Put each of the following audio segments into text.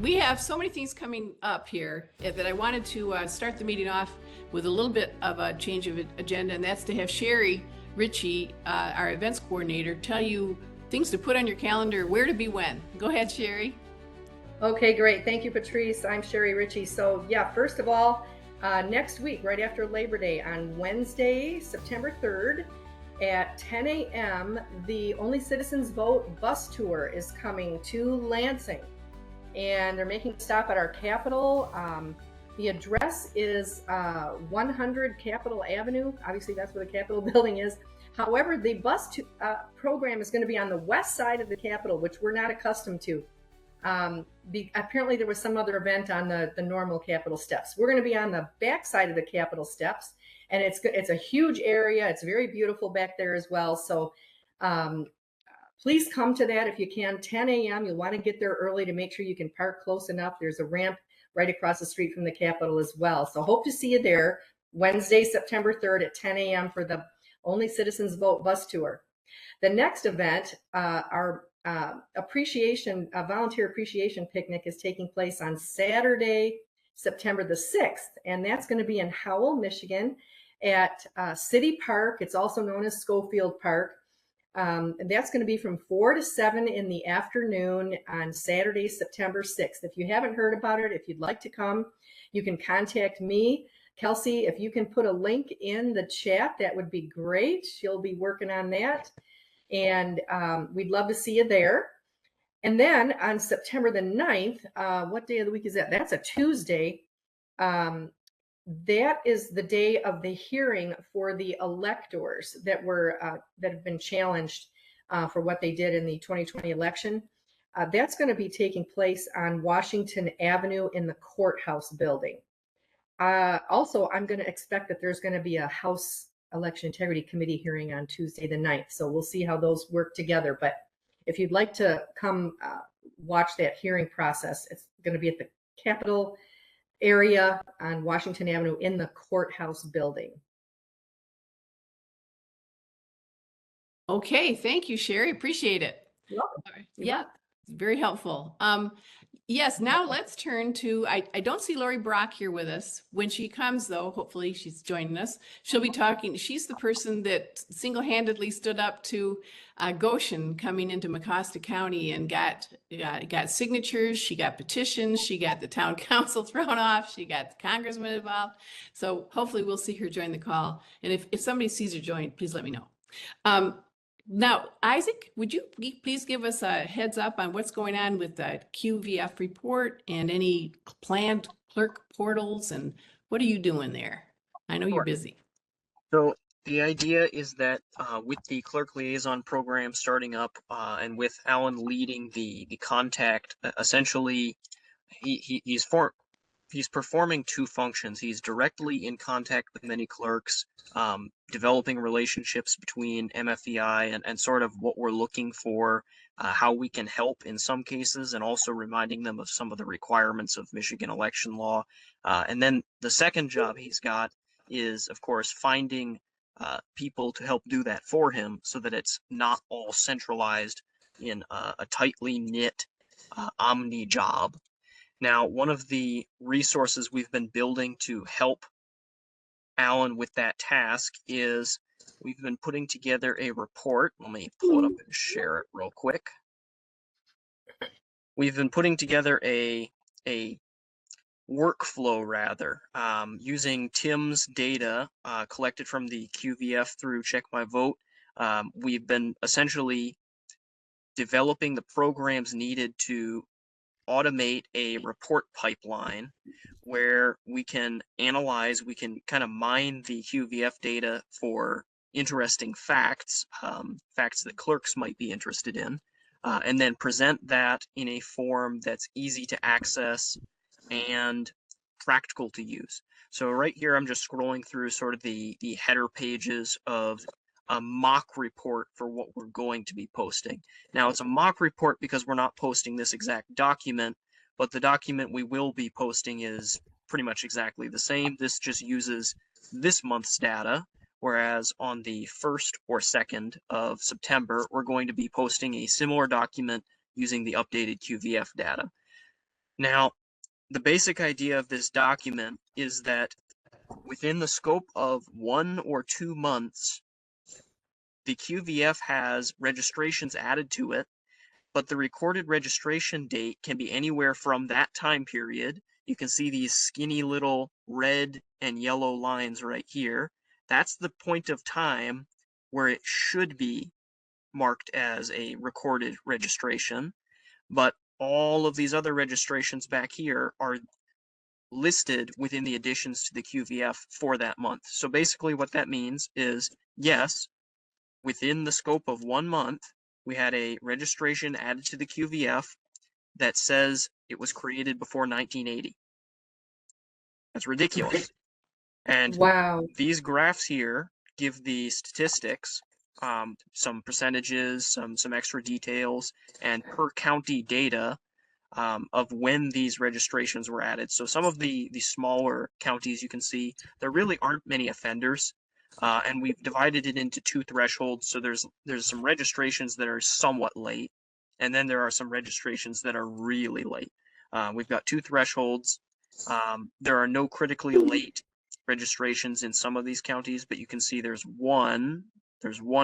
we have so many things coming up here that I wanted to start the meeting off with a little bit of a change of agenda, and that's to have Sherry Ritchie, our events coordinator, tell you things to put on your calendar, where to be when. Go ahead, Sherry. Okay, great. Thank you, Patrice. I'm Sherry Ritchie. So yeah, first of all, next week, right after Labor Day, on Wednesday, September 3rd, at 10 a.m., the Only Citizens Vote bus tour is coming to Lansing, and they're making a stop at our Capitol. The address is 100 Capitol Avenue. Obviously, that's where the Capitol building is. However, the bus program is going to be on the west side of the Capitol, which we're not accustomed to. Apparently, there was some other event on the normal Capitol steps. We're going to be on the back side of the Capitol steps, and it's a huge area. It's very beautiful back there as well. So please come to that if you can. 10 a.m. You'll want to get there early to make sure you can park close enough. There's a ramp right across the street from the Capitol as well. So hope to see you there Wednesday, September 3rd at 10 a.m. for the Only Citizens Vote bus tour. The next event, our volunteer appreciation picnic, is taking place on Saturday, September the 6th, and that's going to be in Howell, Michigan at City Park. It's also known as Schofield Park. And that's going to be from 4 to 7 in the afternoon on Saturday, September 6th. If you haven't heard about it, if you'd like to come, you can contact me. Kelsey, if you can put a link in the chat, that would be great. She'll be working on that. And we'd love to see you there. And then on September the 9th, what day of the week is that? That's a Tuesday. That is the day of the hearing for the electors that have been challenged for what they did in the 2020 election. That's going to be taking place on Washington Avenue in the courthouse building. Also, I'm going to expect that there's going to be a House Election Integrity Committee hearing on Tuesday the 9th. So we'll see how those work together. But if you'd like to come watch that hearing process, it's going to be at the Capitol area on Washington Avenue in the courthouse building. Okay, thank you, Sherry. Appreciate it. You're welcome. Yeah, very helpful. Yes, now let's turn to, I don't see Lori Brock here with us. When she comes, though, hopefully she's joining us. She'll be talking. She's the person that single-handedly stood up to Gotion coming into Mecosta County and got signatures. She got petitions. She got the town council thrown off. She got the congressman involved. So hopefully we'll see her join the call. And if somebody sees her join, please let me know. Now, Isaac, would you please give us a heads up on what's going on with the QVF report and any planned clerk portals, and what are you doing there? I know you're busy. So the idea is that with the clerk liaison program starting up and with Alan leading the contact, essentially he's performing two functions. He's directly in contact with many clerks, developing relationships between MFEI and sort of what we're looking for, how we can help in some cases, and also reminding them of some of the requirements of Michigan election law. And then the second job he's got is, of course, finding people to help do that for him so that it's not all centralized in a tightly knit omni job. Now, one of the resources we've been building to help Alan with that task is we've been putting together a report. Let me pull it up and share it real quick. We've been putting together a workflow, rather, using Tim's data collected from the QVF through Check My Vote. We've been essentially developing the programs needed to automate a report pipeline where we can analyze, we can kind of mine the QVF data for interesting facts, facts that clerks might be interested in, and then present that in a form that's easy to access and practical to use. So right here, I'm just scrolling through sort of the header pages of a mock report for what we're going to be posting. Now, it's a mock report because we're not posting this exact document, but the document we will be posting is pretty much exactly the same. This just uses this month's data, whereas on the 1st or 2nd of September, we're going to be posting a similar document using the updated QVF data. Now, the basic idea of this document is that within the scope of 1 or 2 months, the QVF has registrations added to it, but the recorded registration date can be anywhere from that time period. You can see these skinny little red and yellow lines right here. That's the point of time where it should be marked as a recorded registration, but all of these other registrations back here are listed within the additions to the QVF for that month. So basically what that means is, yes, within the scope of 1 month, we had a registration added to the QVF that says it was created before 1980. That's ridiculous. And Wow. these graphs here give the statistics, some percentages, some extra details, and per county data of when these registrations were added. So some of the smaller counties, you can see there really aren't many offenders, and we've divided it into 2 thresholds. So there's some registrations that are somewhat late, and then there are some registrations that are really late. We've got 2 thresholds. There are no critically late registrations in some of these counties, but you can see there's one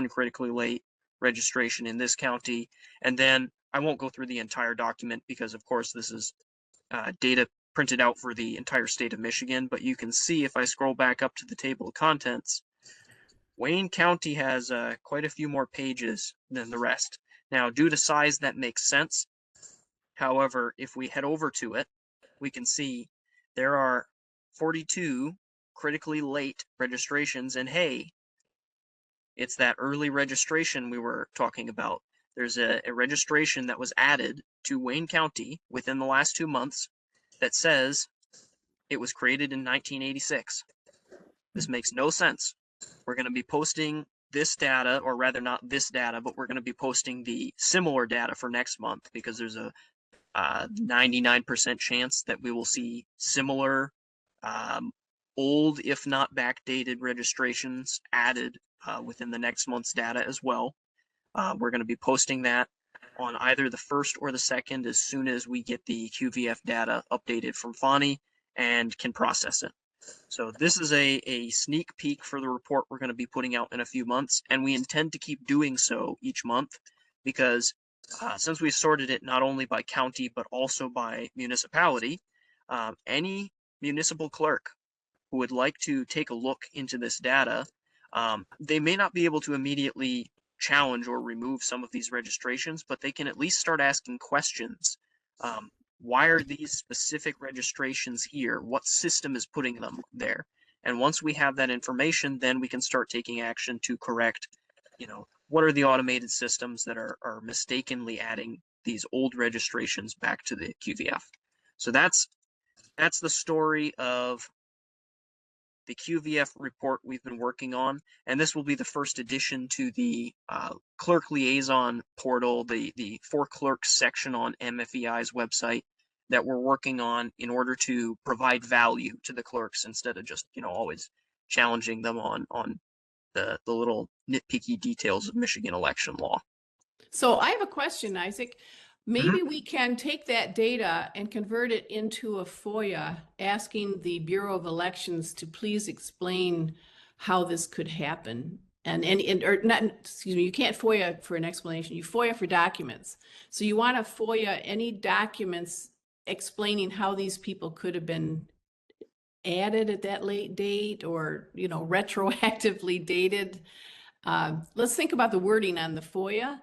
critically late registration in this county, and then I won't go through the entire document because, of course, this is data printed out for the entire state of Michigan, but you can see if I scroll back up to the table of contents, Wayne County has quite a few more pages than the rest. Now, due to size, that makes sense. However, if we head over to it, we can see there are 42 critically late registrations, and hey, it's that early registration we were talking about. There's a registration that was added to Wayne County within the last 2 months that says it was created in 1986. This makes no sense. We're going to be posting this data, or rather not this data, but we're going to be posting the similar data for next month because there's a 99% chance that we will see similar old, if not backdated registrations added within the next month's data as well. We're going to be posting that on either the 1st or the 2nd as soon as we get the QVF data updated from Fani and can process it. So this is a sneak peek for the report we're going to be putting out in a few months, and we intend to keep doing so each month because since we sorted it not only by county but also by municipality, any municipal clerk who would like to take a look into this data, they may not be able to immediately challenge or remove some of these registrations, but they can at least start asking questions. Why are these specific registrations here? What system is putting them there? And once we have that information, then we can start taking action to correct, what are the automated systems that are mistakenly adding these old registrations back to the QVF. So that's the story of the QVF report we've been working on, and this will be the first addition to the clerk liaison portal, the for clerks section on MFEI's website that we're working on in order to provide value to the clerks instead of just always challenging them on the little nitpicky details of Michigan election law. So I have a question, Isaac. Maybe we can take that data and convert it into a FOIA, asking the Bureau of Elections to please explain how this could happen. Or not, excuse me, you can't FOIA for an explanation. You FOIA for documents. So you want to FOIA any documents explaining how these people could have been added at that late date or, retroactively dated. Let's think about the wording on the FOIA.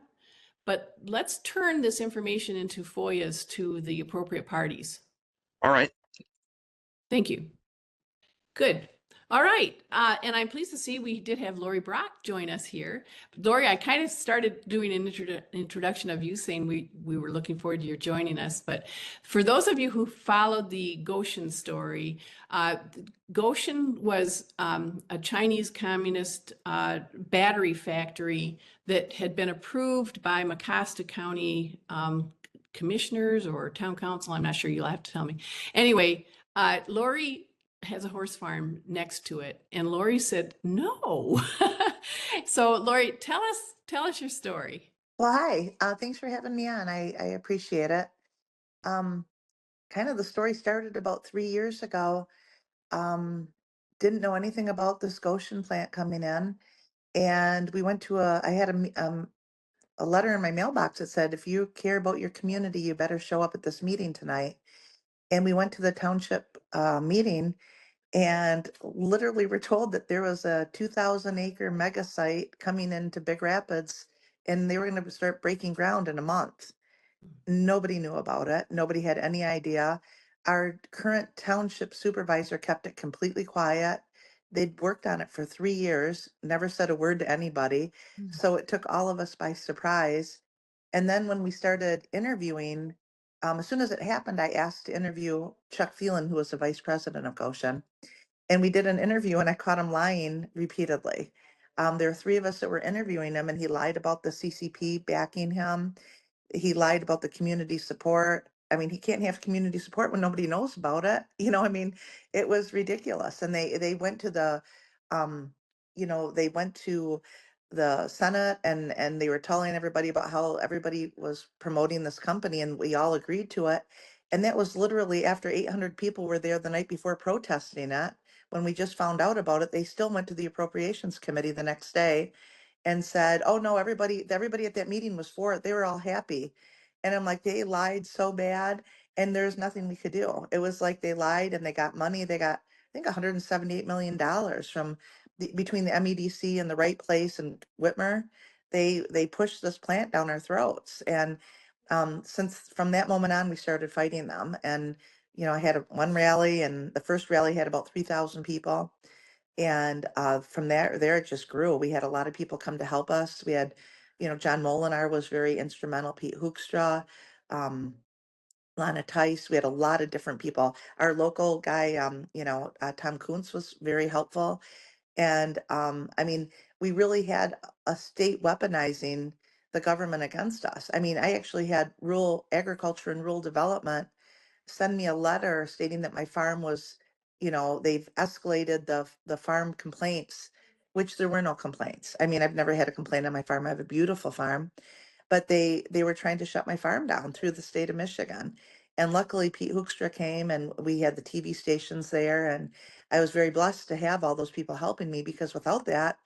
But let's turn this information into FOIAs to the appropriate parties. All right. Thank you. Good. All right. And I'm pleased to see we did have Lori Brock join us here. Lori, I kind of started doing an introduction of you saying we were looking forward to your joining us. But for those of you who followed the Gotion story, Gotion was a Chinese communist battery factory that had been approved by Mecosta County commissioners or town council. I'm not sure, you'll have to tell me. Anyway, Lori has a horse farm next to it, and Lori said no. So Lori, tell us your story. Well, hi. Thanks for having me on. I appreciate it. kind of the story started about 3 years ago. Um, didn't know anything about this Goshen plant coming in. And we went to I had a letter in my mailbox that said, if you care about your community, you better show up at this meeting tonight. And we went to the township meeting, and literally were told that there was a 2,000-acre mega site coming into Big Rapids, and they were going to start breaking ground in a month. Nobody knew about it. Nobody had any idea. Our current township supervisor kept it completely quiet. They'd worked on it for 3 years, never said a word to anybody. Mm. So it took all of us by surprise. And then when we started interviewing, as soon as it happened, I asked to interview Chuck Phelan, who was the vice president of Goshen. And we did an interview, and I caught him lying repeatedly. There were three of us that were interviewing him, and he lied about the CCP backing him. He lied about the community support. I mean, he can't have community support when nobody knows about it. I mean, it was ridiculous. And they went to the, um, they went to the Senate, and they were telling everybody about how everybody was promoting this company, and we all agreed to it. And that was literally after 800 people were there the night before protesting it. When we just found out about it, they still went to the appropriations committee the next day and said, "Oh no, everybody at that meeting was for it. They were all happy." And I'm like, they lied so bad, and there's nothing we could do. It was like they lied and they got money. They got, I think, $178 million from between the MEDC and the Right Place and Whitmer. They pushed this plant down our throats, and since from that moment on, we started fighting them. And I had one rally, and the first rally had about 3,000 people. And from there it just grew. We had a lot of people come to help us. We had, John Molinar was very instrumental, Pete Hoekstra, um, Lana Tice. We had a lot of different people. Our local guy, Tom Kuntz was very helpful. And I mean, we really had a state weaponizing the government against us. I mean, I actually had rural agriculture and rural development send me a letter stating that my farm was, they've escalated the farm complaints, which there were no complaints. I mean, I've never had a complaint on my farm. I have a beautiful farm, but they were trying to shut my farm down through the state of Michigan. And luckily Pete Hoekstra came, and we had the TV stations there, and I was very blessed to have all those people helping me, because without that,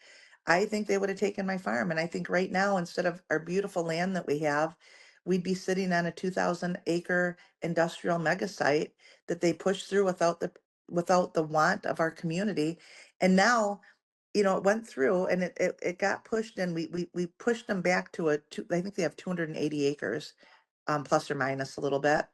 I think they would have taken my farm. And I think right now, instead of our beautiful land that we have, we'd be sitting on a 2,000-acre industrial mega site that they pushed through without the want of our community. And now, it went through, and it got pushed, and we pushed them back to I think they have 280 acres, plus or minus a little bit.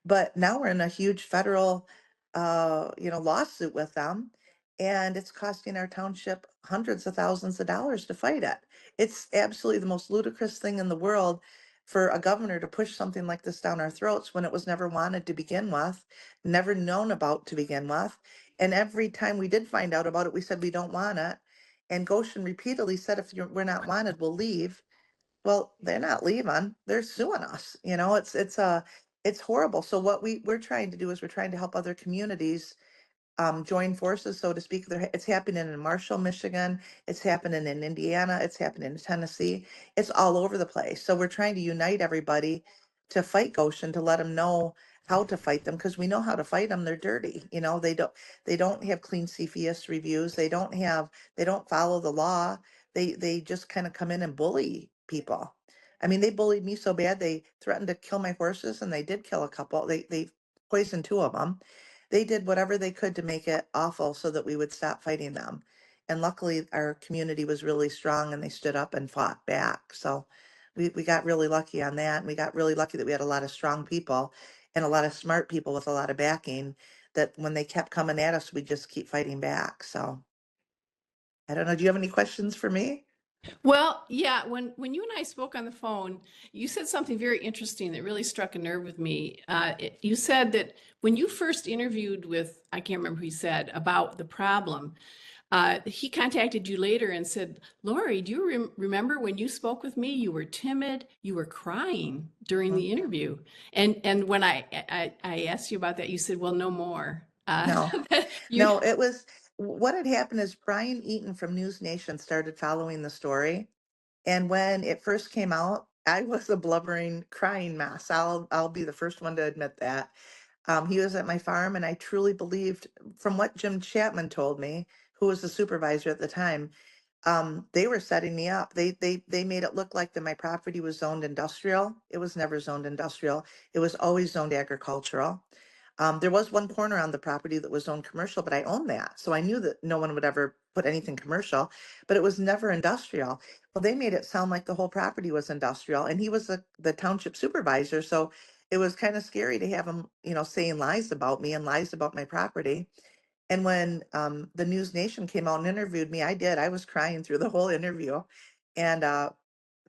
But now we're in a huge federal, lawsuit with them, and it's costing our township hundreds of thousands of dollars to fight it. It's absolutely the most ludicrous thing in the world for a governor to push something like this down our throats when it was never wanted to begin with, never known about to begin with. And every time we did find out about it, we said we don't want it. And Goshen repeatedly said, if we're not wanted, we'll leave. Well, they're not leaving. They're suing us. It's horrible. So what we're trying to do is we're trying to help other communities join forces, so to speak. It's happening in Marshall, Michigan. It's happening in Indiana. It's happening in Tennessee. It's all over the place. So we're trying to unite everybody to fight Goshen, to let them know how to fight them, because we know how to fight them. They're dirty. They don't have clean CFIUS reviews. They don't follow the law. They just kind of come in and bully people. I mean, they bullied me so bad they threatened to kill my horses, and they did kill a couple. They poisoned two of them. They did whatever they could to make it awful so that we would stop fighting them. And luckily, our community was really strong, and they stood up and fought back. So we got really lucky on that. And we got really lucky that we had a lot of strong people and a lot of smart people with a lot of backing, that when they kept coming at us, we just keep fighting back. So I don't know. Do you have any questions for me? Well, yeah, when you and I spoke on the phone, you said something very interesting that really struck a nerve with me. You said that when you first interviewed with, I can't remember who you said, about the problem, he contacted you later and said, Lori, do you remember when you spoke with me? You were timid, you were crying during the interview. And when I asked you about that, you said, well, no more. No, You, no, it was what had happened is Brian Eaton from News Nation started following the story. And when it first came out, I was a blubbering, crying mess. I'll be the first one to admit that. He was at my farm, and I truly believed, from what Jim Chapman told me, who was the supervisor at the time, they were setting me up. They made it look like that my property was zoned industrial. It was never zoned industrial. It was always zoned agricultural. There was one corner on the property that was zoned commercial, but I owned that. So I knew that no one would ever put anything commercial, but it was never industrial. Well, they made it sound like the whole property was industrial, and he was the township supervisor. So it was kind of scary to have him, saying lies about me and lies about my property. And when the News Nation came out and interviewed me, I did. I was crying through the whole interview. And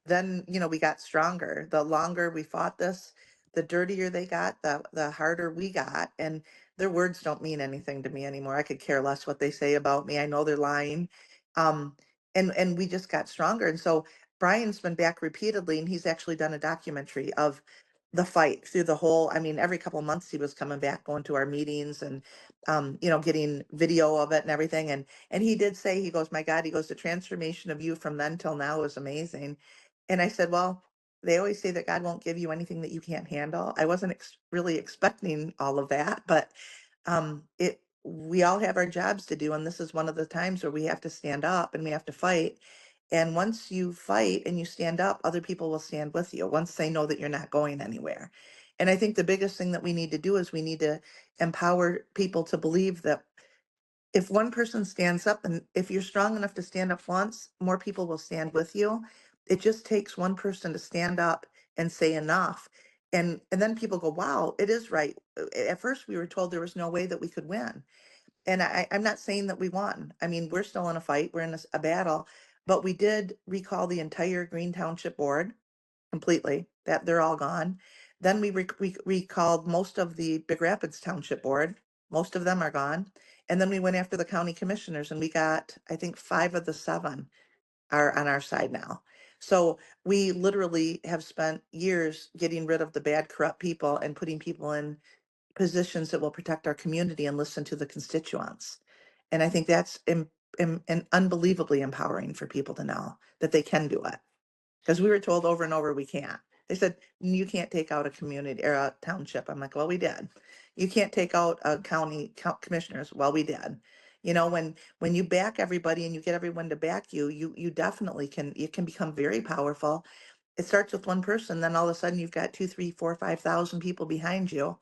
then, we got stronger. The longer we fought this, the dirtier they got, the harder we got. And their words don't mean anything to me anymore. I could care less what they say about me. I know they're lying. Um, and we just got stronger. And so Brian's been back repeatedly, and he's actually done a documentary of the fight through the whole. I mean, every couple of months he was coming back, going to our meetings, and getting video of it and everything. And he did say, he goes, my God, he goes, the transformation of you from then till now is amazing. And I said, well, they always say that God won't give you anything that you can't handle. I wasn't really expecting all of that, but we all have our jobs to do. And this is one of the times where we have to stand up and we have to fight. And once you fight and you stand up, other people will stand with you once they know that you're not going anywhere. And I think the biggest thing that we need to do is we need to empower people to believe that if one person stands up, and if you're strong enough to stand up once, more people will stand with you. It just takes one person to stand up and say enough. And then people go, wow, it is right. At first we were told there was no way that we could win. And I'm not saying that we won. I mean, we're still in a fight. We're in a battle, but we did recall the entire Green Township board completely, that they're all gone. Then we recalled most of the Big Rapids Township Board. Most of them are gone. And then we went after the county commissioners, and we got, I think, 5 of the 7 are on our side now. So we literally have spent years getting rid of the bad, corrupt people and putting people in positions that will protect our community and listen to the constituents. And I think that's and unbelievably empowering for people to know that they can do it. Because we were told over and over we can't. They said, you can't take out a community or a township. I'm like, well, we did. You can't take out a county commissioners. Well, we did. When you back everybody and you get everyone to back you, you definitely can. It can become very powerful. It starts with one person, then all of a sudden you've got 2, 3, 4, 5,000 people behind you,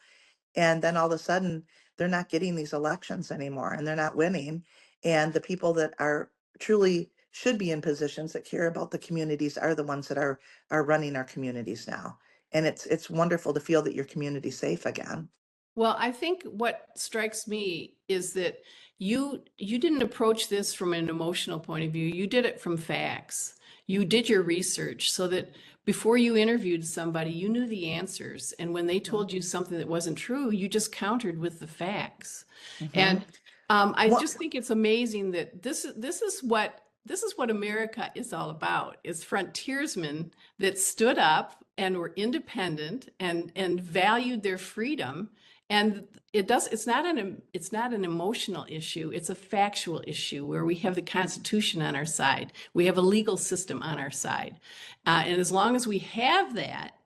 and then all of a sudden they're not getting these elections anymore, and they're not winning. And the people that are truly should be in positions that care about the communities are the ones that are running our communities now. And it's wonderful to feel that your community's safe again. Well, I think what strikes me is that you didn't approach this from an emotional point of view. You did it from facts. You did your research so that before you interviewed somebody, you knew the answers. And when they told you something that wasn't true, you just countered with the facts. And I Well, just think it's amazing that this is what America is all about. Is frontiersmen that stood up and were independent and valued their freedom. And it's not an emotional issue. It's a factual issue where we have the Constitution on our side. We have a legal system on our side. And as long as we have that,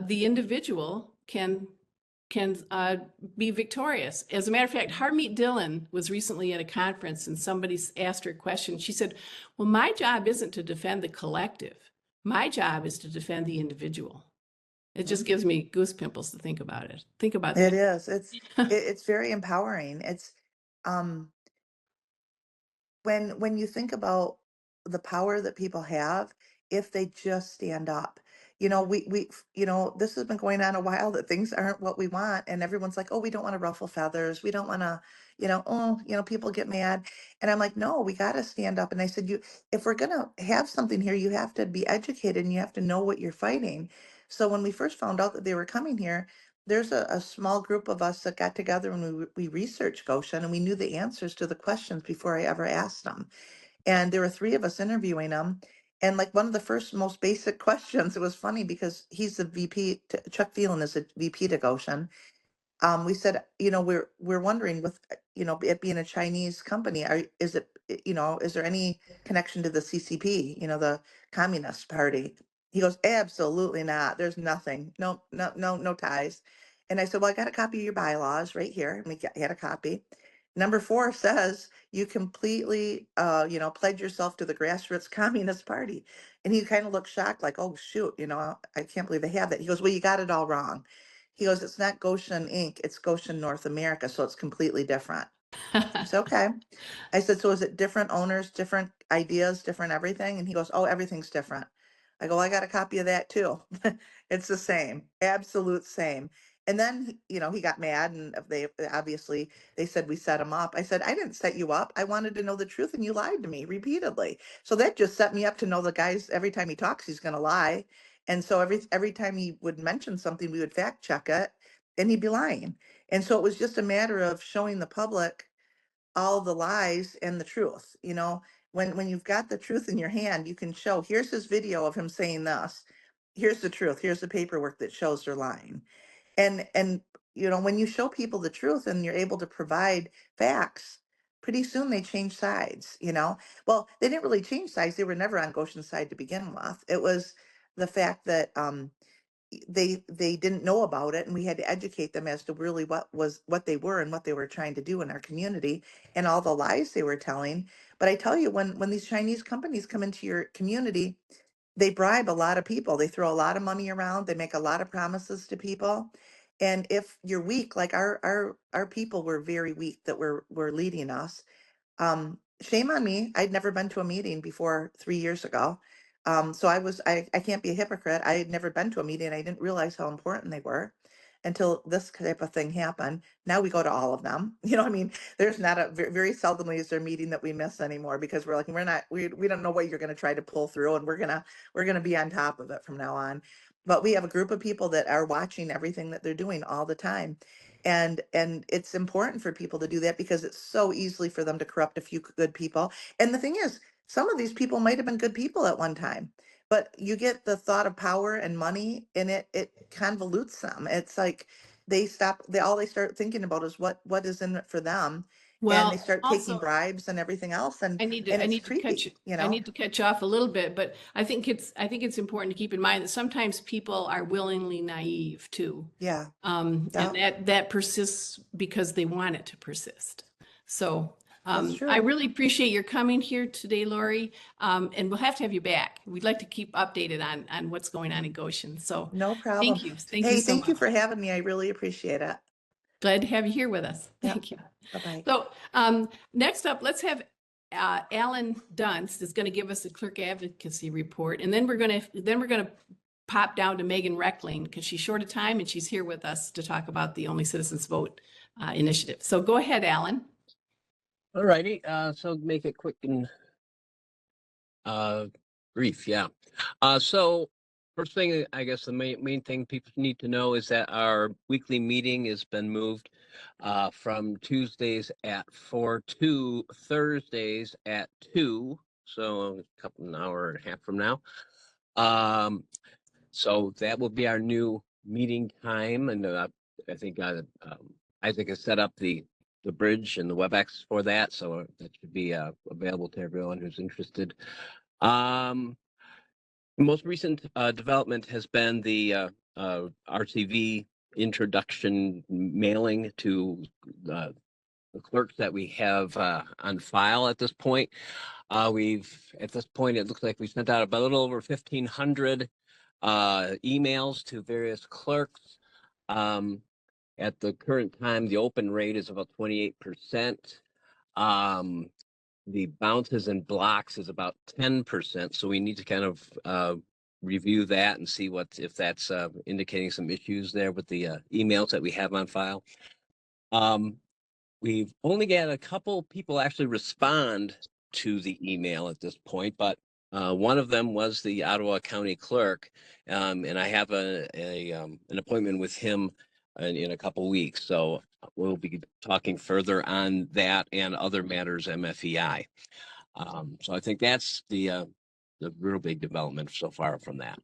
the individual can be victorious. As a matter of fact, Harmeet Dillon was recently at a conference and somebody asked her a question. She said, well, my job isn't to defend the collective. My job is to defend the individual. It just gives me goose pimples to think about it. Think about it that. is. It's very empowering. It's um when you think about the power that people have if they just stand up. This has been going on a while, that things aren't what we want, and everyone's like, oh, we don't want to ruffle feathers, we don't want to, people get mad. And I'm like, no, we got to stand up. And I said, if we're going to have something here, you have to be educated and you have to know what you're fighting. So when we first found out that they were coming here, there's a small group of us that got together and we researched Goshen, and we knew the answers to the questions before I ever asked them. And there were 3 of us interviewing them. And like one of the first most basic questions, it was funny because he's the VP, Chuck Phelan is a VP to Goshen. We said, we're wondering, with, it being a Chinese company, is there any connection to the CCP, the Communist Party? He goes, absolutely not. There's nothing. No, no, no, no ties. And I said, well, I got a copy of your bylaws right here. And he had a copy. Number 4 says you completely, pledge yourself to the grassroots Communist Party. And he kind of looked shocked, like, oh, shoot, I can't believe they have that. He goes, well, you got it all wrong. He goes, it's not Gotion Inc., it's Gotion North America. So it's completely different. I said, okay. I said, so is it different owners, different ideas, different everything? And he goes, oh, everything's different. I go, well, I got a copy of that too. It's the same, absolute same. And then, he got mad and they said we set him up. I said, I didn't set you up. I wanted to know the truth and you lied to me repeatedly. So that just set me up to know the guy's, every time he talks, he's going to lie. And so every time he would mention something, we would fact check it and he'd be lying. And so it was just a matter of showing the public all the lies and the truth. When you've got the truth in your hand, you can show, here's his video of him saying this. Here's the truth. Here's the paperwork that shows they're lying. And when you show people the truth and you're able to provide facts, pretty soon they change sides. Well, they didn't really change sides. They were never on Goshen's side to begin with. It was the fact that they didn't know about it, and we had to educate them as to really what they were and what they were trying to do in our community and all the lies they were telling. But I tell you, when these Chinese companies come into your community, they bribe a lot of people. They throw a lot of money around. They make a lot of promises to people. And if you're weak, like our people were very weak that were leading us, shame on me. I'd never been to a meeting before 3 years ago. So I can't be a hypocrite. I had never been to a meeting. I didn't realize how important they were until this type of thing happened. Now we go to all of them. I mean, there's not very seldomly is there a meeting that we miss anymore because we're like, we don't know what you're going to try to pull through, and we're going to be on top of it from now on. But we have a group of people that are watching everything that they're doing all the time. And it's important for people to do that because it's so easily for them to corrupt a few good people. And the thing is, some of these people might have been good people at one time, but you get the thought of power and money and it convolutes them. It's like all they start thinking about is what is in it for them. And they Well, start taking also, bribes and everything else. And I need it's to cut you, creepy. I need to cut you off a little bit, but I think it's important to keep in mind that sometimes people are willingly naive too. Yeah. And that persists because they want it to persist. So That's true. I really appreciate your coming here today, Lori. And we'll have to have you back. We'd like to keep updated on what's going on in Goshen. So No problem. thank you. Thank Hey, you so thank you much. for having me. I really appreciate it. Glad to have you here with us. Yep. Thank you. Bye-bye. So next up, let's have Alan Dunst is going to give us a clerk advocacy report, and then we're going to pop down to Meghan Reckling because she's short of time and she's here with us to talk about the Only Citizens Vote initiative. So go ahead, Alan. All righty. So make it quick and brief. Yeah. So first thing, I guess the main thing people need to know is that our weekly meeting has been moved from Tuesdays at 4 to Thursdays at 2. So an hour and a half from now. So that will be our new meeting time. And I think Isaac has set up the bridge and the WebEx for that. So that should be available to everyone who's interested. The most recent development has been the RCV introduction mailing to the clerks that we have on file at this point. At this point, it looks like we sent out about a little over 1,500 emails to various clerks. At the current time, the open rate is about 28%. The bounces and blocks is about 10%. So we need to kind of review that and see if that's indicating some issues there with the emails that we have on file. We've only got a couple people actually respond to the email at this point, but one of them was the Ottawa County Clerk, and I have an appointment with him in a couple weeks. So we'll be talking further on that and other matters MFEI. So I think that's the real big development so far from that.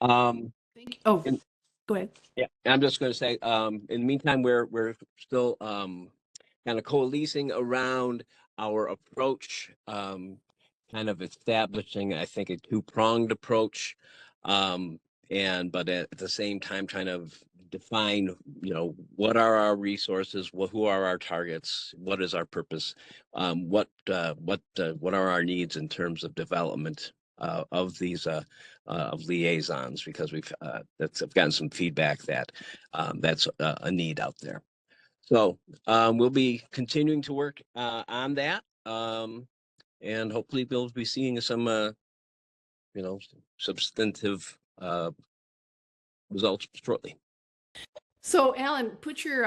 Thank you. Oh, go ahead. Yeah, I'm just going to say, in the meantime, we're still kind of coalescing around our approach, kind of establishing, I think, a two-pronged approach, but at the same time, trying to define, what are our resources, who are our targets, what is our purpose, what are our needs in terms of development of these of liaisons, because I've gotten some feedback that that's a need out there. So we'll be continuing to work on that, and hopefully we'll be seeing some substantive results shortly. So Alan, put your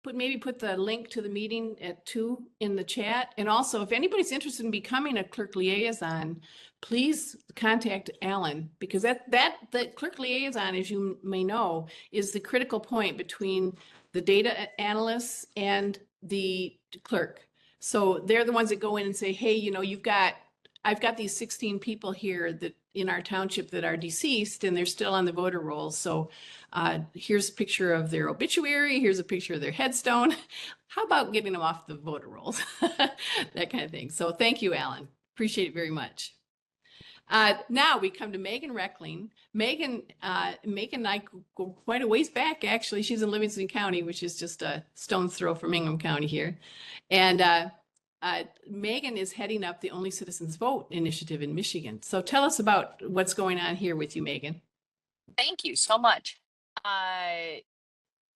put the link to the meeting at 2 in the chat. And also, if anybody's interested in becoming a clerk liaison, please contact Alan, because the clerk liaison, as you may know, is the critical point between the data analysts and the clerk. So they're the ones that go in and say, hey, I've got these 16 people here that in our township that are deceased and they're still on the voter rolls. So here's a picture of their obituary. Here's a picture of their headstone. How about getting them off the voter rolls? That kind of thing. So thank you, Alan. Appreciate it very much. Now we come to Meghan Reckling. Meghan and I go quite a ways back, actually. She's in Livingston County, which is just a stone's throw from Ingham County here. And Meghan is heading up the Only Citizens Vote initiative in Michigan. So tell us about what's going on here with you, Meghan. Thank you so much.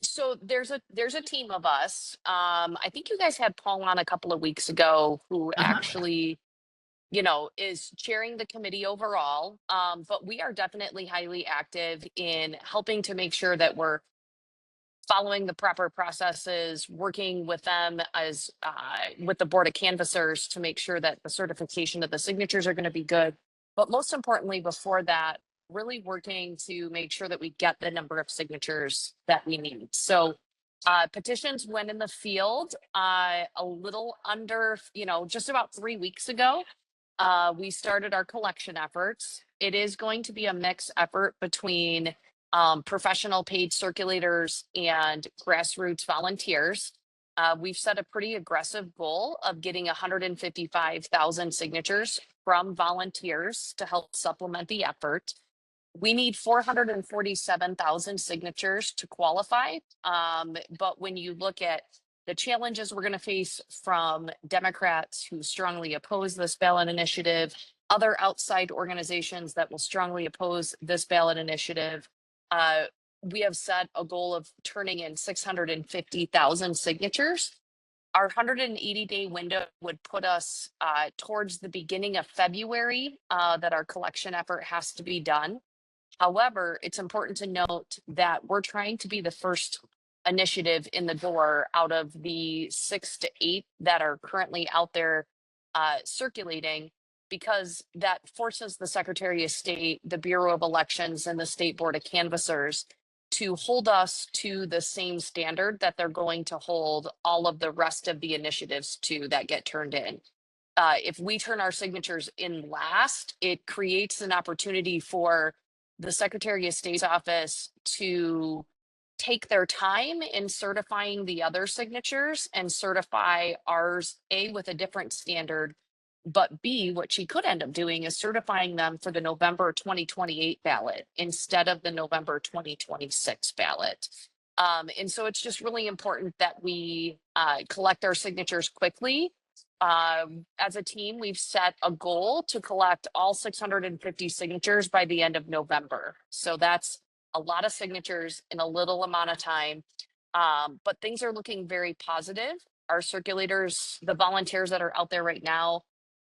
So there's a team of us. I think you guys had Paul on a couple of weeks ago, who actually, is chairing the committee overall. But we are definitely highly active in helping to make sure that we're following the proper processes, working with them as with the board of canvassers to make sure that the certification of the signatures are going to be good. But most importantly, before that, really working to make sure that we get the number of signatures that we need. So petitions went in the field a little under, just about 3 weeks ago. We started our collection efforts. It is going to be a mixed effort between professional paid circulators and grassroots volunteers. We've set a pretty aggressive goal of getting 155,000 signatures from volunteers to help supplement the effort. We need 447,000 signatures to qualify. But when you look at the challenges we're going to face from Democrats who strongly oppose this ballot initiative, other outside organizations that will strongly oppose this ballot initiative, we have set a goal of turning in 650,000 signatures. Our 180-day window would put us towards the beginning of February that our collection effort has to be done. However, it's important to note that we're trying to be the first initiative in the door out of the 6 to 8 that are currently out there circulating, because that forces the Secretary of State, the Bureau of Elections, and the State Board of Canvassers to hold us to the same standard that they're going to hold all of the rest of the initiatives to that get turned in. If we turn our signatures in last, it creates an opportunity for the Secretary of State's office to take their time in certifying the other signatures and certify ours, A, with a different standard, but B, what she could end up doing is certifying them for the November 2028 ballot instead of the November 2026 ballot. And so it's just really important that we collect our signatures quickly. As a team, we've set a goal to collect all 650 signatures by the end of November. So that's a lot of signatures in a little amount of time, but things are looking very positive. Our circulators, the volunteers that are out there right now,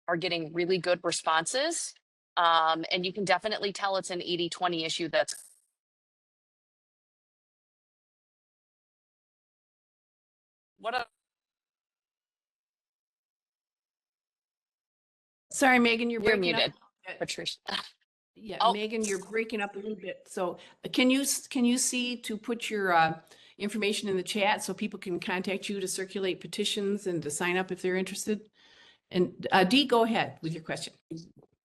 are getting really good responses. And you can definitely tell it's an 80-20 issue that's Sorry, Meghan, you're breaking muted, up. Patrice. Yeah, Oh. Meghan, you're breaking up a little bit. So can you see to put your information in the chat so people can contact you to circulate petitions and to sign up if they're interested? And Dee, go ahead with your question.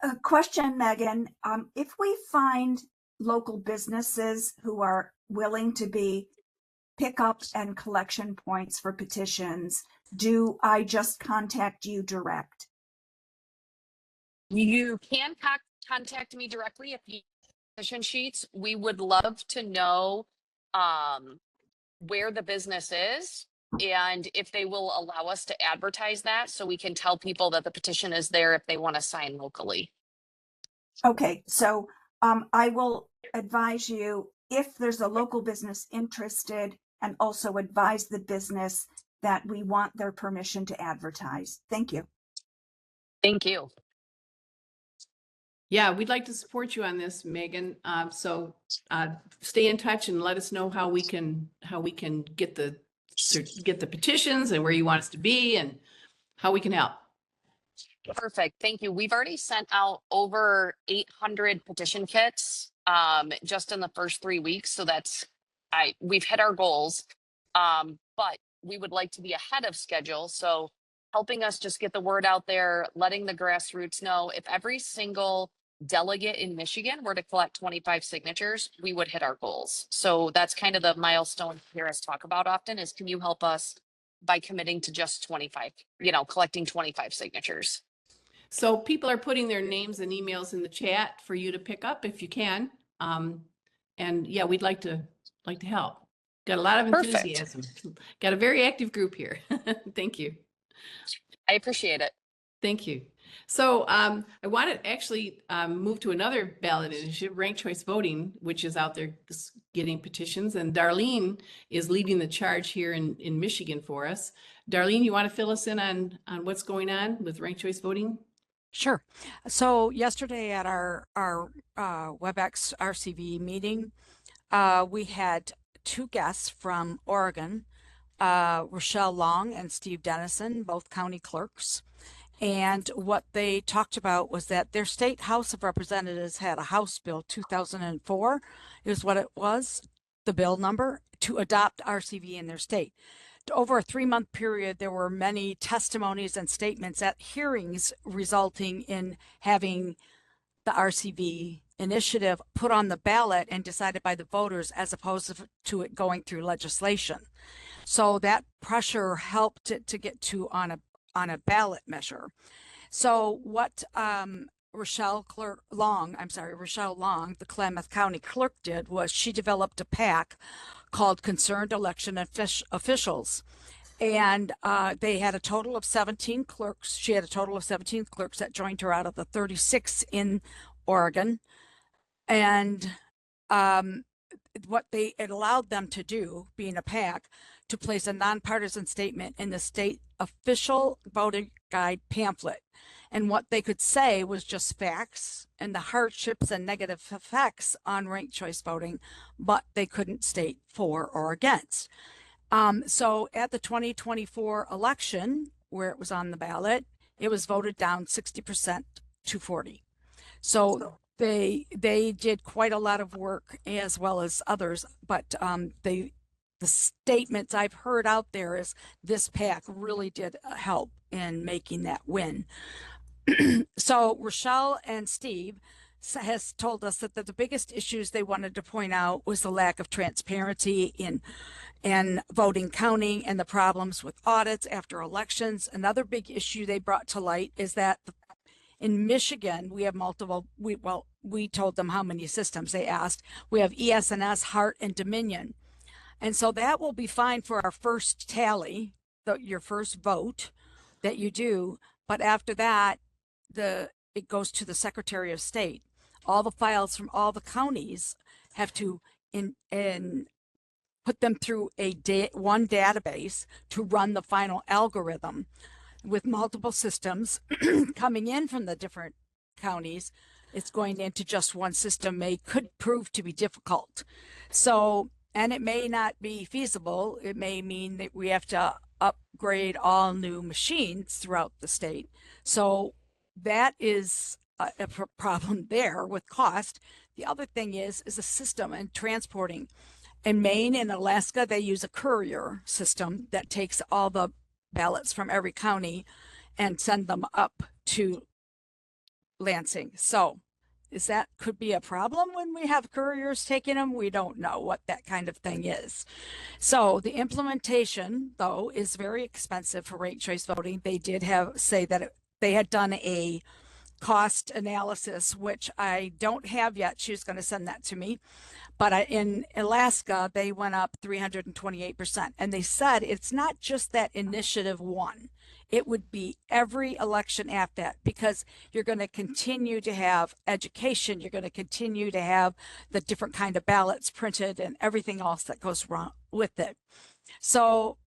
A question, Meghan. If we find local businesses who are willing to be pickup and collection points for petitions, do I just contact you direct? You can contact me directly if you have petition sheets. We would love to know where the business is and if they will allow us to advertise that so we can tell people that the petition is there if they want to sign locally. Okay, so I will advise you if there's a local business interested, and also advise the business that we want their permission to advertise. Thank you. Thank you. Yeah, we'd like to support you on this, Megan. So stay in touch and let us know how we can get the petitions and where you want us to be and how we can help. Perfect. Thank you. We've already sent out over 800 petition kits just in the first 3 weeks. So we've hit our goals, but we would like to be ahead of schedule. So helping us just get the word out there, letting the grassroots know. If every single delegate in Michigan were to collect 25 signatures, we would hit our goals. So that's kind of the milestone you hear us talk about often is, can you help us by committing to just 25, collecting 25 signatures. So people are putting their names and emails in the chat for you to pick up if you can. And yeah, we'd like to help. Got a lot of enthusiasm. Perfect. Got a very active group here. Thank you. I appreciate it. Thank you. So I want to actually move to another ballot initiative, ranked choice voting, which is out there getting petitions. And Darlene is leading the charge here in Michigan for us. Darlene, you want to fill us in on what's going on with ranked choice voting? Sure. So yesterday at our WebEx RCV meeting, we had two guests from Oregon, Rochelle Long and Steve Dennison, both county clerks. And what they talked about was that their state House of Representatives had a House Bill 2004 is what it was, the bill number, to adopt RCV in their state. Over a 3-month period, there were many testimonies and statements at hearings resulting in having the RCV initiative put on the ballot and decided by the voters as opposed to it going through legislation. So that pressure helped it to get to on a ballot measure. So what Rochelle Long, the Klamath County clerk, did was she developed a PAC called Concerned Election Officials. And they had a total of 17 clerks. She had a total of 17 clerks that joined her out of the 36 in Oregon. And what it allowed them to do, being a PAC, to place a nonpartisan statement in the state official voting guide pamphlet. And what they could say was just facts and the hardships and negative effects on ranked choice voting, but they couldn't state for or against. So at the 2024 election, where it was on the ballot, it was voted down 60% to 40. So they did quite a lot of work as well as others, but the statements I've heard out there is this PAC really did help in making that win. So Rochelle and Steve has told us that the biggest issues they wanted to point out was the lack of transparency in voting counting and the problems with audits after elections. Another big issue they brought to light is that in Michigan, we have multiple, we told them how many systems they asked. We have ES&S, HART, and Dominion. And so that will be fine for our first tally, your first vote that you do. But after that, it goes to the Secretary of State. All the files from all the counties have to put them through one database to run the final algorithm. With multiple systems coming in from the different counties, it's going into just one system could prove to be difficult. So, and it may not be feasible. It may mean that we have to upgrade all new machines throughout the state. So that is a problem there with cost. The other thing is a system and transporting. In Maine and Alaska, they use a courier system that takes all the ballots from every county and send them up to Lansing. So could be a problem when we have couriers taking them. We don't know what that kind of thing is. So the implementation, though, is very expensive for ranked choice voting. They did say that they had done a cost analysis, which I don't have yet. She was going to send that to me. But in Alaska, they went up 328%. And they said it's not just that initiative one. It would be every election after that, because you're going to continue to have education. You're going to continue to have the different kind of ballots printed and everything else that goes wrong with it. So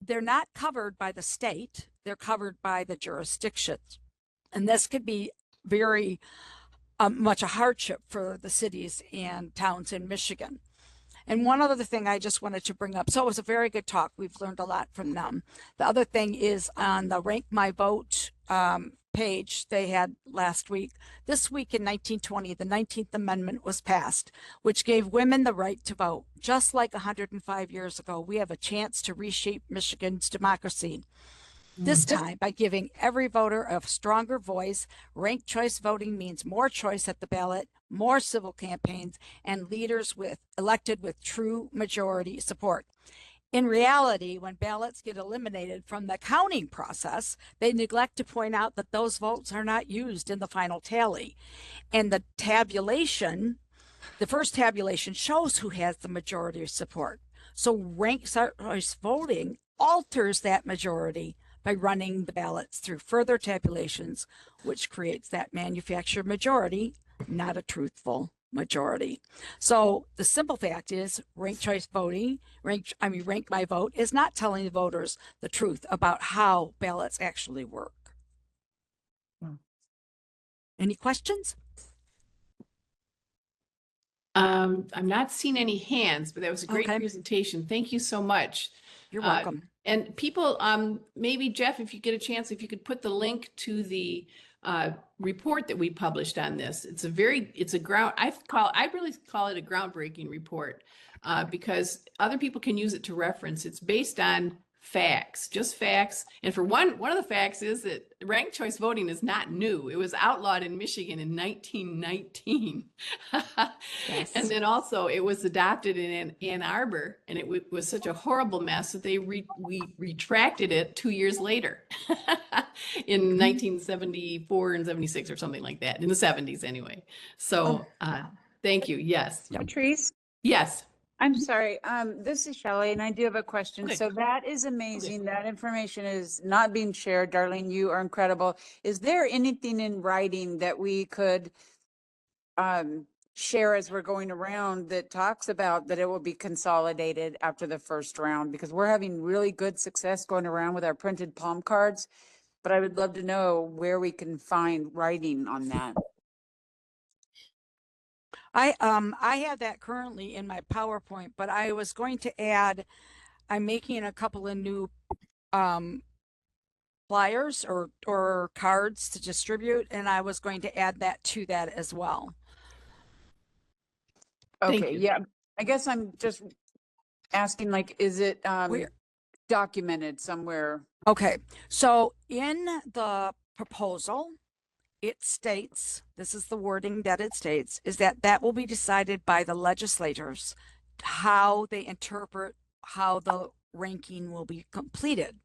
they're not covered by the state. They're covered by the jurisdictions. And this could be very much a hardship for the cities and towns in Michigan. And one other thing I just wanted to bring up. So it was a very good talk. We've learned a lot from them. The other thing is on the Rank My Vote page they had last week. This week in 1920, the 19th Amendment was passed, which gave women the right to vote. Just like 105 years ago, we have a chance to reshape Michigan's democracy. This time, by giving every voter a stronger voice. Ranked choice voting means more choice at the ballot, more civil campaigns, and leaders elected with true majority support. In reality, when ballots get eliminated from the counting process, they neglect to point out that those votes are not used in the final tally. And the tabulation, the first tabulation, shows who has the majority support. So ranked choice voting alters that majority by running the ballots through further tabulations, which creates that manufactured majority, not a truthful majority. So the simple fact is ranked choice voting, Rank My Vote is not telling the voters the truth about how ballots actually work. Any questions? I'm not seeing any hands, but that was a great presentation. Thank you so much. You're welcome. And people, maybe Jeff, if you get a chance, if you could put the link to the report that we published on this. I really call it a groundbreaking report because other people can use it to reference. It's based on facts, just facts. And for one of the facts is that ranked choice voting is not new. It was outlawed in Michigan in 1919. Yes. And then also it was adopted in Ann Arbor, and it was such a horrible mess that we retracted it 2 years later in 1974 and 76 or something like that, in the 70s anyway. So thank you. Yes. Patrice? Yes. I'm sorry. This is Shelley, and I do have a question. Okay. So that is amazing. That information is not being shared. Darlene, you are incredible. Is there anything in writing that we could share as we're going around that talks about that it will be consolidated after the first round? Because we're having really good success going around with our printed palm cards, but I would love to know where we can find writing on that. I have that currently in my PowerPoint, but I was going to add, I'm making a couple of new flyers or cards to distribute, and I was going to add that to that as well. Okay, yeah. I guess I'm just asking, like, is it documented somewhere? Okay, so in the proposal, it states, this is the wording that it states, is that will be decided by the legislators, how they interpret how the ranking will be completed.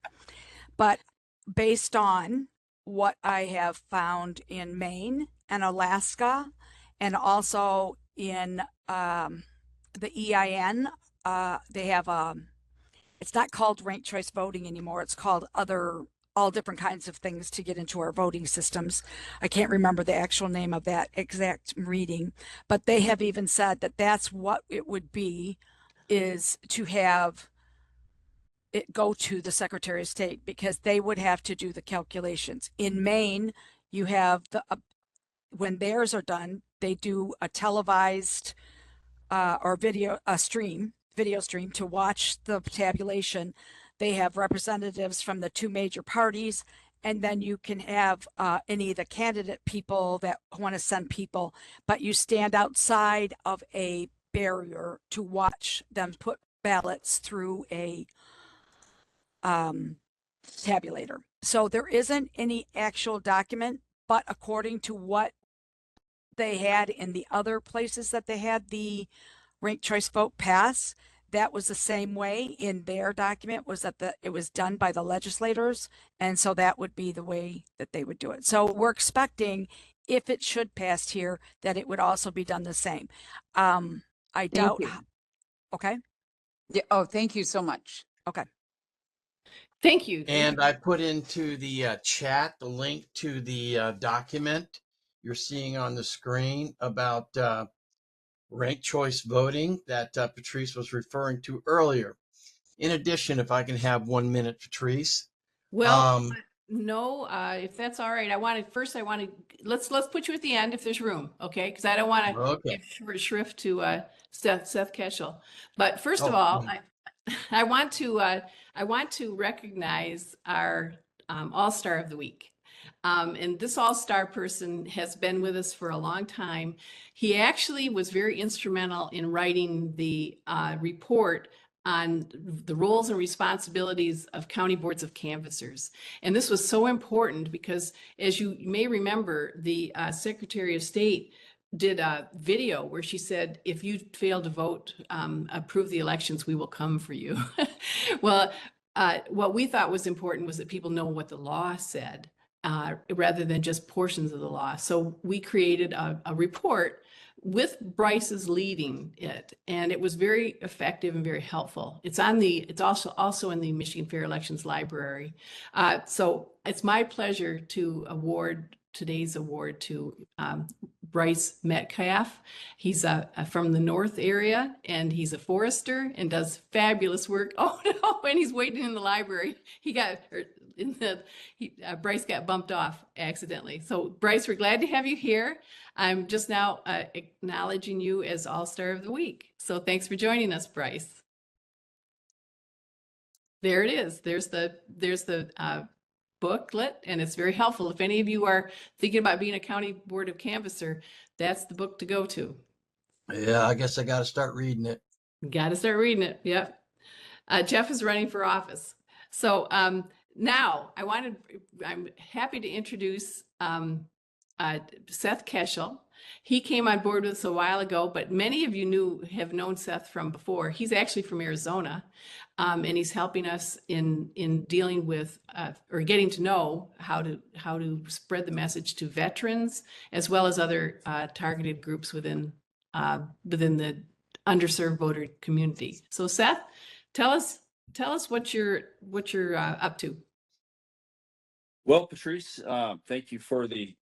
But based on what I have found in Maine and Alaska, and also in the EIN, they have it's not called ranked choice voting anymore. It's called all different kinds of things to get into our voting systems. I can't remember the actual name of that exact reading, but they have even said that that's what it would be, is to have it go to the Secretary of State, because they would have to do the calculations. In Maine, you have when theirs are done, they do a televised or video stream to watch the tabulation. They have representatives from the two major parties, and then you can have any of the candidate people that want to send people, but you stand outside of a barrier to watch them put ballots through a tabulator. So there isn't any actual document, but according to what they had in the other places that they had the ranked choice vote pass, that was the same way in their document, was that it was done by the legislators. And so that would be the way that they would do it. So we're expecting, if it should pass here, that it would also be done the same. I Thank doubt. you. Okay. Yeah. Oh, thank you so much. Okay. Thank you. And I put into the chat the link to the document you're seeing on the screen about ranked choice voting that Patrice was referring to earlier. In addition, if I can have 1 minute, Patrice. Well, no, if that's all right, let's put you at the end if there's room, okay? Because I don't want to Okay. give short shrift to Seth Keshel. But first of Oh, all, right. I want to recognize our All-Star of the Week. And this all-star person has been with us for a long time. He actually was very instrumental in writing the report on the roles and responsibilities of county boards of canvassers. And this was so important because, as you may remember, the Secretary of State did a video where she said, if you fail to vote, approve the elections, we will come for you. Well, what we thought was important was that people know what the law said, rather than just portions of the law. So we created a report with Bryce's leading it, and it was very effective and very helpful. It's also in the Michigan Fair Elections Library. So it's my pleasure to award today's award to Bryce Metcalf. He's from the North area, and he's a forester and does fabulous work. Oh no, and he's waiting in the library. Bryce got bumped off accidentally. So Bryce, we're glad to have you here. I'm just now acknowledging you as All-Star of the Week. So thanks for joining us, Bryce. There it is. There's the booklet, and it's very helpful. If any of you are thinking about being a county board of canvasser, that's the book to go to. Yeah, I guess I got to start reading it. Got to start reading it. Yep. Jeff is running for office. So now I'm happy to introduce Seth Keshel. He came on board with us a while ago, but many of you have known Seth from before. He's actually from Arizona, and he's helping us in dealing with or getting to know how to spread the message to veterans as well as other targeted groups within the underserved voter community. So Seth, tell us what you're up to. Well, Patrice, thank you for the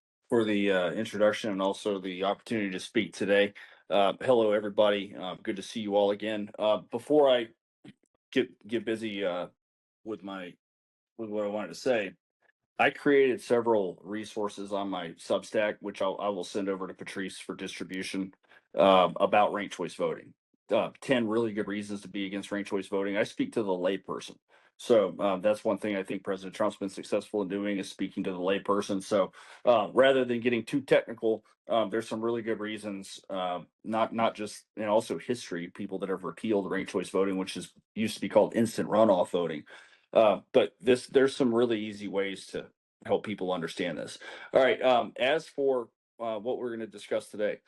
introduction and also the opportunity to speak today. Hello, everybody. Good to see you all again. Before I get busy with what I wanted to say, I created several resources on my Substack, which I will send over to Patrice for distribution, about ranked choice voting. 10 really good reasons to be against ranked choice voting. I speak to the layperson. So that's one thing I think President Trump's been successful in doing, is speaking to the layperson. So rather than getting too technical, there's some really good reasons, not just, and also history, people that have repealed ranked choice voting, which used to be called instant runoff voting. But there's some really easy ways to help people understand this. All right. As for what we're going to discuss today,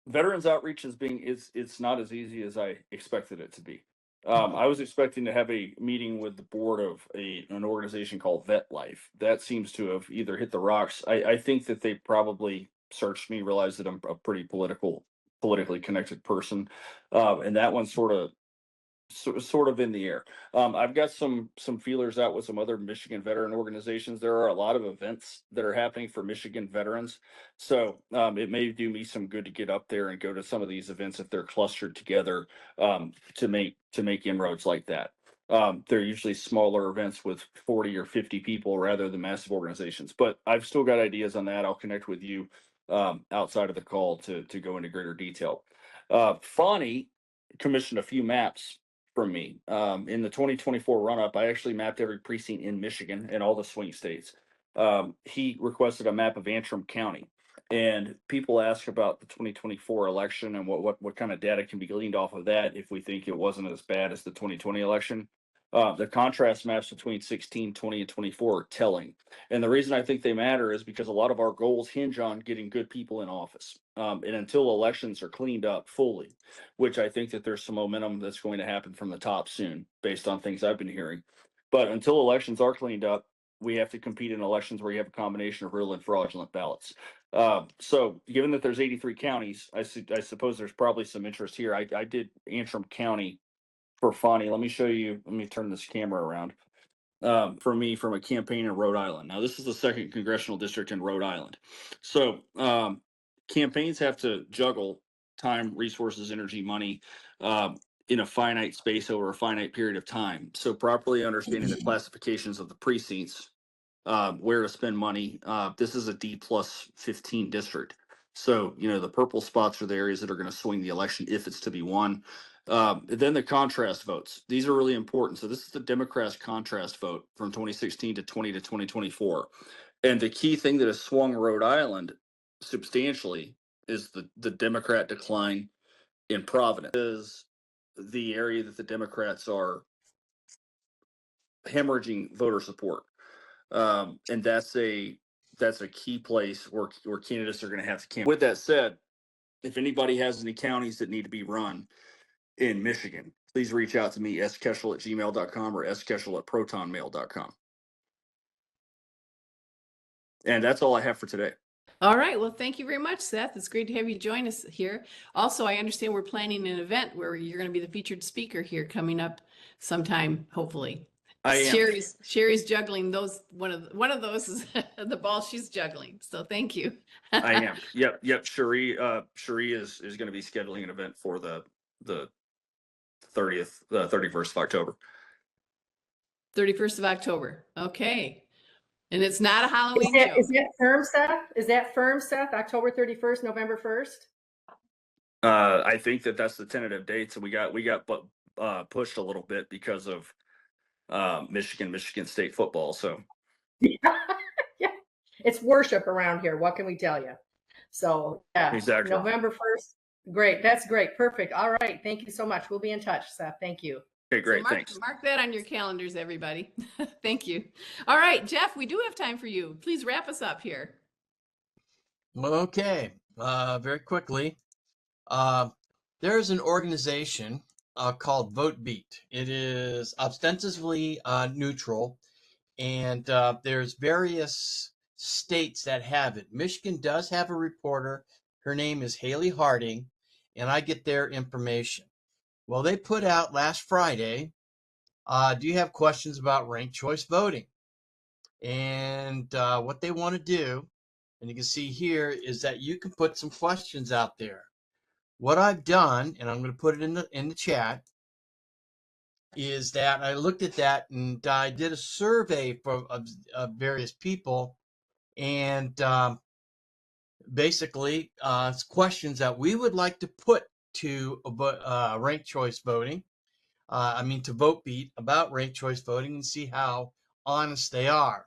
veterans outreach it's not as easy as I expected it to be. I was expecting to have a meeting with the board of an organization called Vet Life. That seems to have either hit the rocks. I think that they probably searched me, realized that I'm a pretty politically connected person, and that one's sort of in the air. I've got some feelers out with some other Michigan veteran organizations. There are a lot of events that are happening for Michigan veterans, so it may do me some good to get up there and go to some of these events if they're clustered together, to make inroads like that. They're usually smaller events with 40 or 50 people rather than massive organizations. But I've still got ideas on that. I'll connect with you outside of the call to go into greater detail. Fani commissioned a few maps from me. In the 2024 run-up, I actually mapped every precinct in Michigan and all the swing states. He requested a map of Antrim County. And people ask about the 2024 election and what kind of data can be gleaned off of that if we think it wasn't as bad as the 2020 election. The contrast maps between 16, 20, and 24 are telling. And the reason I think they matter is because a lot of our goals hinge on getting good people in office. And until elections are cleaned up fully, which I think that there's some momentum that's going to happen from the top soon, based on things I've been hearing. But until elections are cleaned up, we have to compete in elections where you have a combination of real and fraudulent ballots. So given that there's 83 counties, I suppose there's probably some interest here. I did Antrim County for funny. Let me show you. Let me turn this camera around. For me, from a campaign in Rhode Island. Now, this is the 2nd congressional district in Rhode Island. So campaigns have to juggle time, resources, energy, money in a finite space over a finite period of time. So properly understanding the classifications of the precincts, where to spend money. This is a D+15 district. So, the purple spots are the areas that are going to swing the election if it's to be won. Then the contrast votes. These are really important. So this is the Democrats' contrast vote from 2016 to 2024. And the key thing that has swung Rhode Island substantially is the Democrat decline in Providence. Is the area that the Democrats are hemorrhaging voter support. And that's a key place where candidates are going to have to campaign. With that said, if anybody has any counties that need to be run in Michigan, please reach out to me, skeshel@gmail.com or skeshel@protonmail.com. And that's all I have for today. All right. Well, thank you very much, Seth. It's great to have you join us here. Also, I understand we're planning an event where you're going to be the featured speaker here coming up sometime, hopefully. I am. Sherry's juggling those. One of those is the ball she's juggling. So thank you. I am. Yep. Cherie is going to be scheduling an event for the 31st of October. 31st of October. Okay. And it's not a Halloween joke. Is that firm, Seth? Is that firm, Seth? October 31st, November 1st? I think that's the tentative dates, and we got pushed a little bit because of Michigan State football. So yeah, it's worship around here. What can we tell you? So yeah, exactly. November 1st. Great. That's great. Perfect. All right. Thank you so much. We'll be in touch, Seth. Thank you. Okay, great. So Thanks. Mark that on your calendars, everybody. Thank you. All right, Jeff, we do have time for you. Please wrap us up here. Well, okay. Very quickly. There's an organization called VoteBeat. It is ostensibly neutral, and there's various states that have it. Michigan does have a reporter. Her name is Haley Harding, and I get their information. Well, they put out last Friday, do you have questions about ranked choice voting? And what they want to do, and you can see here, is that you can put some questions out there. What I've done, and I'm going to put it in the chat, is that I looked at that and I did a survey of various people, and basically it's questions that we would like to put to ranked choice voting. To VoteBeat about ranked choice voting and see how honest they are.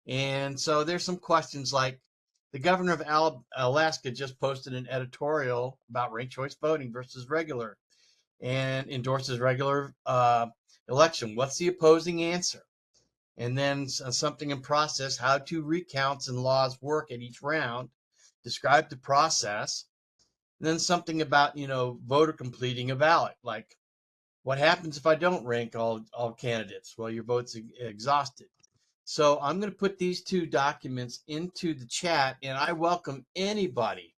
And so there's some questions like, the governor of Alaska just posted an editorial about ranked choice voting versus regular and endorses regular election. What's the opposing answer? And then something in process, how do recounts and laws work at each round? Describe the process. And then something about, voter completing a ballot, like, what happens if I don't rank all candidates? Well, your vote's exhausted. So I'm going to put these two documents into the chat, and I welcome anybody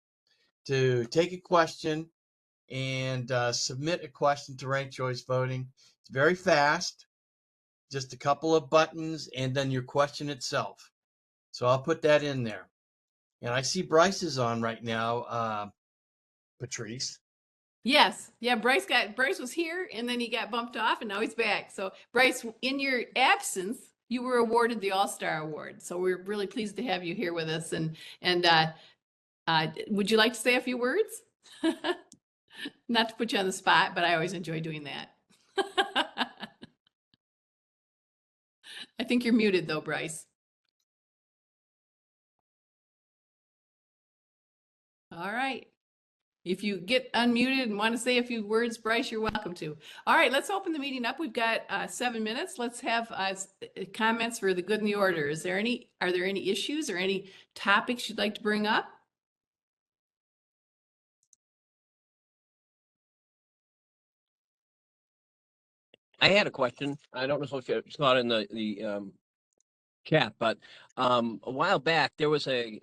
to take a question and submit a question to ranked choice voting. It's very fast, just a couple of buttons, and then your question itself. So I'll put that in there. And I see Bryce is on right now, Patrice. Yes. Yeah, Bryce was here and then he got bumped off and now he's back. So Bryce, in your absence, you were awarded the All-Star Award. So we're really pleased to have you here with us. And would you like to say a few words? Not to put you on the spot, but I always enjoy doing that. I think you're muted though, Bryce. All right. If you get unmuted and want to say a few words, Bryce, you're welcome to. All right, let's open the meeting up. We've got 7 minutes. Let's have comments for the good and the order. Are there any issues or any topics you'd like to bring up? I had a question. I don't know if you saw it in the chat, but a while back there was a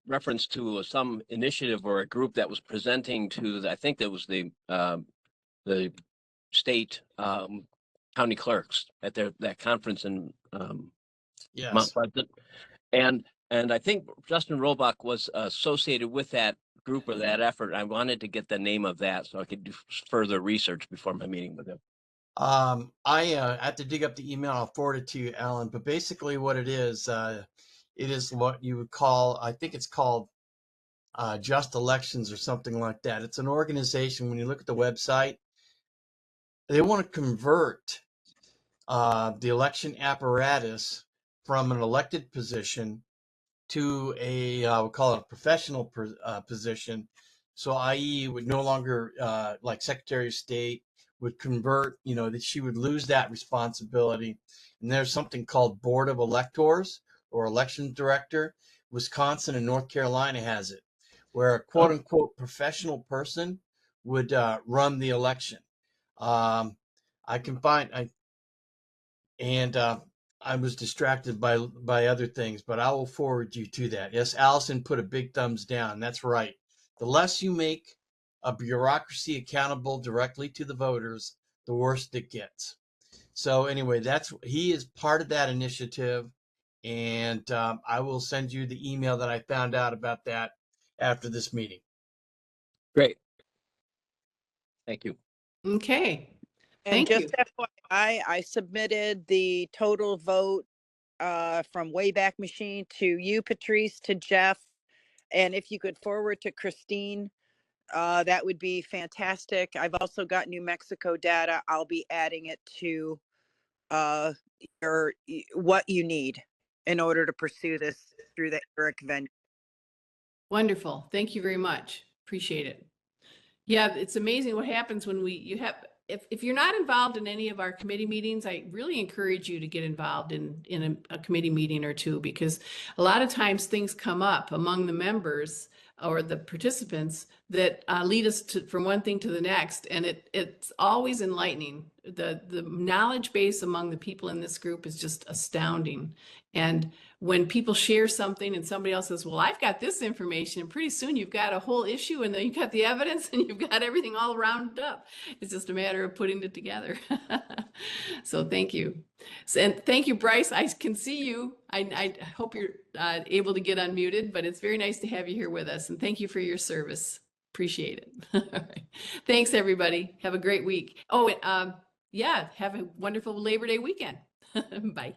reference to some initiative or a group that was presenting to I think that was the state county clerks at that conference in Mount Yes. Pleasant, and I think Justin Robach was associated with that group or that effort. I wanted to get the name of that so I could do further research before my meeting with him. I have to dig up the email. I'll forward it to you, Alan. But basically, what it is what you would call, I think it's called Just Elections or something like that. It's an organization. When you look at the website, they want to convert the election apparatus from an elected position to we'll call it a professional position. So, i.e., would no longer like Secretary of State would convert, that she would lose that responsibility. And there's something called Board of Electors or Election Director. Wisconsin and North Carolina has it, where a quote unquote professional person would run the election. I can find, I was distracted by other things, but I will forward you to that. Yes, Allison put a big thumbs down. That's right. The less you make a bureaucracy accountable directly to the voters, the worse it gets. So anyway, he is part of that initiative, and I will send you the email that I found out about that after this meeting. Great. Thank you. Okay. And Thank just you. FYI, I submitted the total vote from Wayback Machine to you, Patrice, to Jeff. And if you could forward to Christine, that would be fantastic. I've also got New Mexico data. I'll be adding it to what you need in order to pursue this through the ERIC venue. Wonderful. Thank you very much. Appreciate it. Yeah, it's amazing what happens when if you're not involved in any of our committee meetings, I really encourage you to get involved in a committee meeting or two, because a lot of times things come up among the members or the participants that lead us from one thing to the next. And it's always enlightening. The knowledge base among the people in this group is just astounding. And when people share something and somebody else says, well, I've got this information, and pretty soon you've got a whole issue, and then you've got the evidence, and you've got everything all rounded up. It's just a matter of putting it together. So thank you. And thank you, Bryce. I can see you. I hope you're able to get unmuted, but it's very nice to have you here with us. And thank you for your service. Appreciate it. All right. Thanks, everybody. Have a great week. Oh, yeah, have a wonderful Labor Day weekend. Bye.